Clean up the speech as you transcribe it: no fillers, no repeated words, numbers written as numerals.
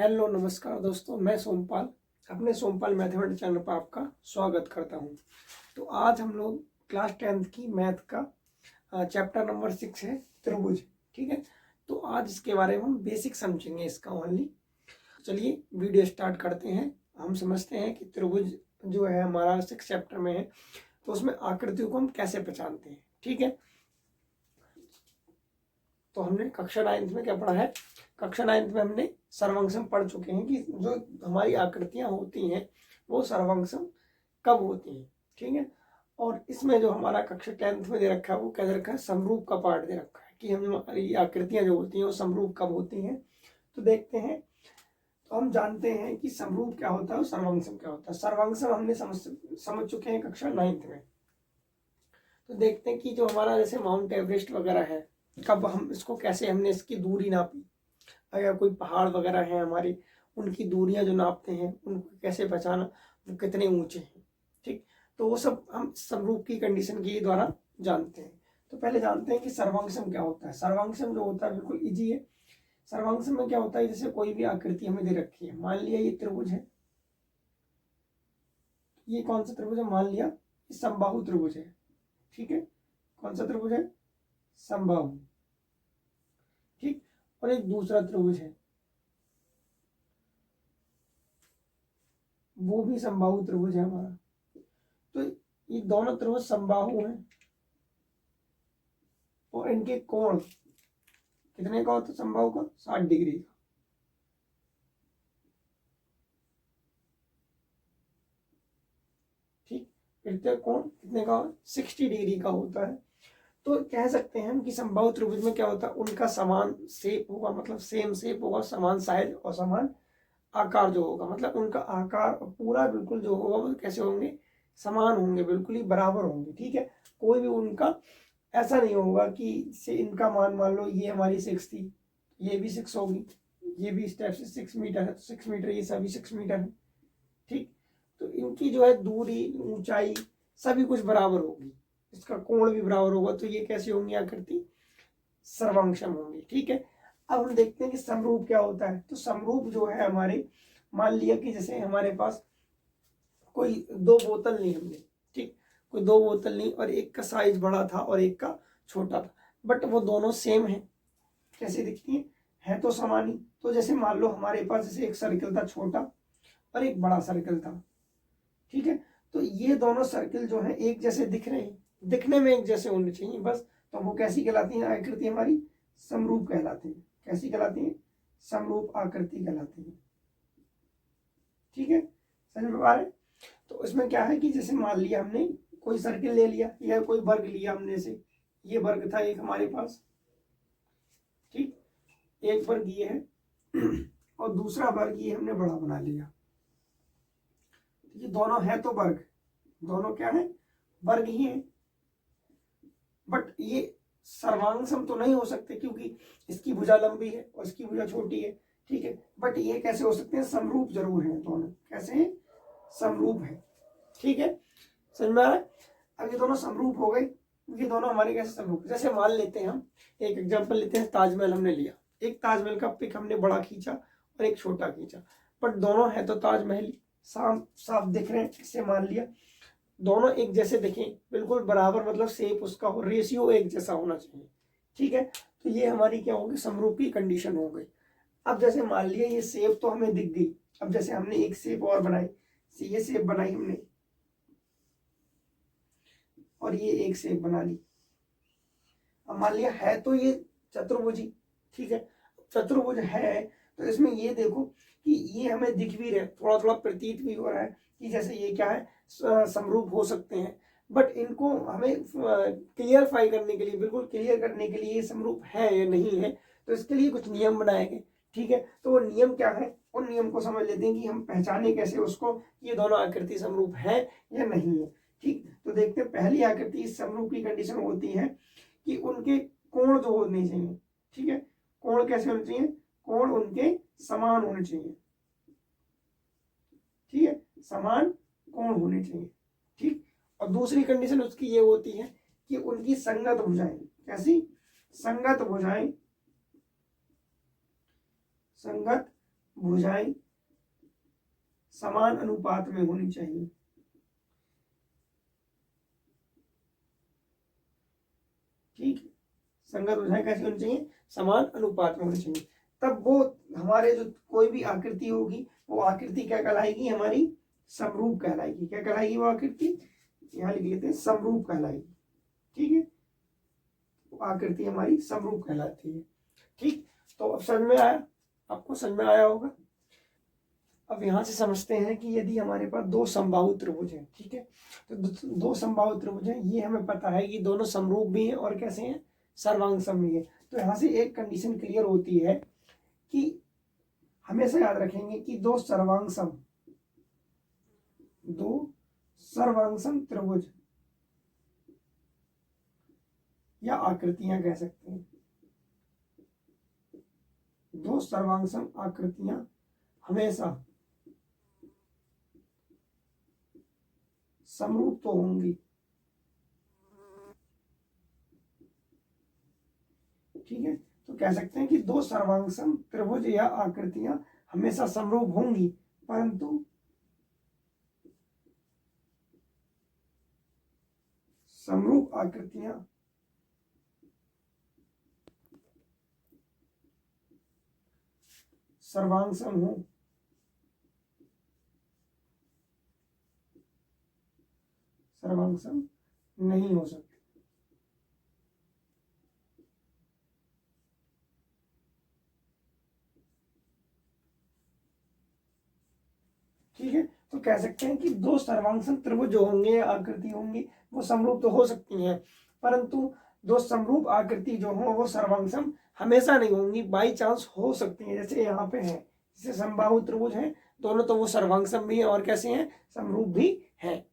Hello नमस्कार दोस्तों, मैं सोमपाल अपने सोमपाल मैथमेटिक्स चैनल पर आपका स्वागत करता हूं। तो आज हम लोग क्लास 10th की मैथ का चैप्टर नंबर 6 है त्रिभुज। ठीक है, तो आज इसके बारे में हम बेसिक समझेंगे इसका ओनली। चलिए वीडियो स्टार्ट करते हैं। हम समझते हैं कि त्रिभुज जो है हमारा 6 चैप्टर में है, तो उसमें आकृतियों को हम कैसे पहचानते हैं। ठीक है, तो हमने कक्षा 9th में क्या पढ़ा है? कक्षा 9th में हमने सर्वंकषम पढ़ चुके हैं कि जो हमारी आकृतियां होती हैं वो सर्वंकषम कब होती हैं। ठीक है, और इसमें जो हमारा कक्षा 10th में दे रखा है वो क्या दे रखा है? समरूप का पार्ट दे रखा है कि हमारी आकृतियां जो होती हैं वो समरूप कब होती हैं। तो देखते हैं। तो हम जानते हैं कि समरूप क्या होता है और सर्वंकषम क्या होता है। सर्वंकषम हमने समझ चुके हैं कक्षा 9th में। तो देखते हैं कि जो हमारा जैसे माउंट एवरेस्ट वगैरह है, कब हम इसको कैसे हमने इसकी दूरी नापी। अगर कोई पहाड़ वगैरह है हमारे, उनकी दूरियां जो नापते हैं उनको कैसे पहचाना वो कितने ऊंचे हैं। ठीक, तो वो सब हम समरूप की कंडीशन के द्वारा जानते हैं। तो पहले जानते हैं कि सर्वांगसम क्या होता है। सर्वांगसम जो होता है बिल्कुल इजी है। सर्वांगसम में क्या होता है, जैसे कोई भी आकृति हमें दे रखी है, मान लिया ये त्रिभुज है। ये कौन सा त्रिभुज है? मान लिया ये समबाहु त्रिभुज है। ठीक है, कौन सा त्रिभुज है? समबाहु। ठीक, और एक दूसरा त्रिभुज है, वो भी समबाहु त्रिभुज है हमारा। तो ये दोनों त्रिभुज समबाहु हैं और इनके कोण कितने का होता है? समबाहु का 60 डिग्री का। ठीक, इनके कोण कितने का? 60 डिग्री का होता है। तो कह सकते हैं हम कि समबाहु त्रिभुज में क्या होता है, उनका समान शेप होगा, मतलब सेम शेप होगा, समान साइज और समान आकार जो होगा, मतलब उनका आकार पूरा बिल्कुल जो होगा वो कैसे होंगे? समान होंगे, बिल्कुल ही बराबर होंगे। ठीक है, कोई भी उनका ऐसा नहीं होगा कि से इनका मान लो ये हमारी 6 थी, ये भी 6 होगी, ये भी इस टाइप से 6 मीटर है तो 6 मीटर, ये सभी 6 मीटर है। ठीक, तो इनकी जो है दूरी, ऊंचाई सभी कुछ बराबर होगी, इसका कोण भी बराबर होगा। तो ये कैसी होंगी आकृति? सर्वांगसम होंगी। ठीक है, अब हम देखते हैं कि समरूप क्या होता है। तो समरूप जो है हमारे, मान लिया कि जैसे हमारे पास कोई दो बोतल ली हमने। ठीक, कोई दो बोतल ली और एक का साइज बड़ा था और एक का छोटा था, बट वो दोनों सेम है। कैसे दिखती है तो समान ही। तो जैसे मान लो हमारे पास जैसे एक सर्कल था छोटा और एक बड़ा सर्कल था। ठीक है, तो ये दोनों सर्कल जो है एक जैसे दिख रहे हैं, दिखने में एक जैसे होने चाहिए बस। तो वो कैसी कहलाती है? आकृति हमारी समरूप कहलाती है। कैसी कहलाती है? समरूप आकृति कहलाती है। ठीक है, समझ में आ रहा है? तो इसमें क्या है कि जैसे मान लिया हमने कोई सर्किल ले लिया या कोई वर्ग लिया हमने से, ये वर्ग था एक हमारे पास। ठीक, एक वर्ग ये है और दूसरा वर्ग ये हमने बड़ा बना लिया। ये दोनों है तो वर्ग, दोनों क्या है? वर्ग ही है। बट ये सर्वांगसम तो नहीं हो सकते क्योंकि इसकी भुजा लंबी है और इसकी भुजा छोटी है। ठीक है, बट ये कैसे हो सकते हैं? समरूप जरूर है दोनों। कैसे हैं? समरूप है। ठीक है, समझ में आ रहा है? अब ये दोनों समरूप हो गए। ये दोनों हमारे कैसे समरूप? जैसे मान लेते हैं हम एक एग्जांपल लेते हैं, ताजमहल हमने लिया। एक ताजमहल का पिक हमने बड़ा खींचा और एक छोटा खींचा, बट दोनों है तो ताजमहल, साफ साफ दिख रहे हैं। इससे मान लिया दोनों एक जैसे दिखें, बिल्कुल बराबर, मतलब शेप उसका हो, रेशियो एक जैसा होना चाहिए। ठीक है, तो ये हमारी क्या होगी? समरूप की कंडीशन हो गई। अब जैसे मान लिया ये शेप तो हमें दिख गई। अब जैसे हमने एक शेप और बनाई, ये शेप बनाई हमने और ये एक शेप बना ली। अब मान लिया है तो ये चतुर्भुजी। ठीक है, चतुर्भुज है तो इसमें ये देखो कि ये हमें दिख भी रहे, थोड़ा थोड़ा प्रतीत भी हो रहा है कि जैसे ये क्या है, समरूप हो सकते हैं। बट इनको हमें क्लियरफाई करने के लिए, बिल्कुल क्लियर करने के लिए ये समरूप है या नहीं है, तो इसके लिए कुछ नियम बनाए गए। ठीक है, तो वो नियम क्या है, उन नियम को समझ लेते हैं कि हम पहचाने कैसे उसको, ये दोनों आकृति समरूप है या नहीं है। ठीक, तो देखते हैं पहली आकृति समरूप की कंडीशन होती है कि उनके कोण जो होने चाहिए। ठीक है, कोण कैसे होने चाहिए? कोण उनके समान होने चाहिए। ठीक है, समान कोण होने चाहिए। ठीक, और दूसरी कंडीशन उसकी ये होती है कि उनकी संगत भुजाएं। कैसी? संगत भुजाएं, संगत भुजाएं समान अनुपात में होनी चाहिए। ठीक है, संगत भुजाएं कैसी होनी चाहिए? समान अनुपात में होनी चाहिए। तब वो हमारे जो कोई भी आकृति होगी वो आकृति क्या कहलाएगी? हमारी समरूप कहलाएगी। क्या कहलाएगी वो आकृति? यहाँ लिख लेते हैं, समरूप कहलाएगी। ठीक है, तो आकृति हमारी समरूप कहलाती है। ठीक, तो अब समझ में आया? आपको समझ में आया होगा। अब यहां से समझते हैं कि यदि हमारे पास दो समबाहु त्रिभुज हैं, ठीक है, तो दो समबाहु त्रिभुज हैं, ये हमें पता है कि दोनों समरूप भी हैं और कैसे हैं? सर्वांगसम भी है। तो यहाँ से एक कंडीशन क्लियर होती है कि हमेशा याद रखेंगे कि दो सर्वांगसम त्रिभुज या आकृतियां कह सकते हैं, दो सर्वांगसम आकृतियां हमेशा समरूप तो होंगी। ठीक है, तो कह सकते हैं कि दो सर्वांगसम त्रिभुज या आकृतियां हमेशा समरूप होंगी, परंतु समरूप आकृतियां सर्वांगसम हो, सर्वांगसम नहीं हो सकती। ठीक है, तो कह सकते हैं कि दो सर्वांगसम त्रिभुज जो होंगे, आकृति होंगी, वो समरूप तो हो सकती हैं, परंतु दो समरूप आकृति जो हो वो सर्वांगसम हमेशा नहीं होंगी, बाई चांस हो सकती हैं। जैसे यहाँ पे है, जैसे समबाहु त्रिभुज है दोनों, तो वो सर्वांगसम भी है और कैसे हैं? समरूप भी है।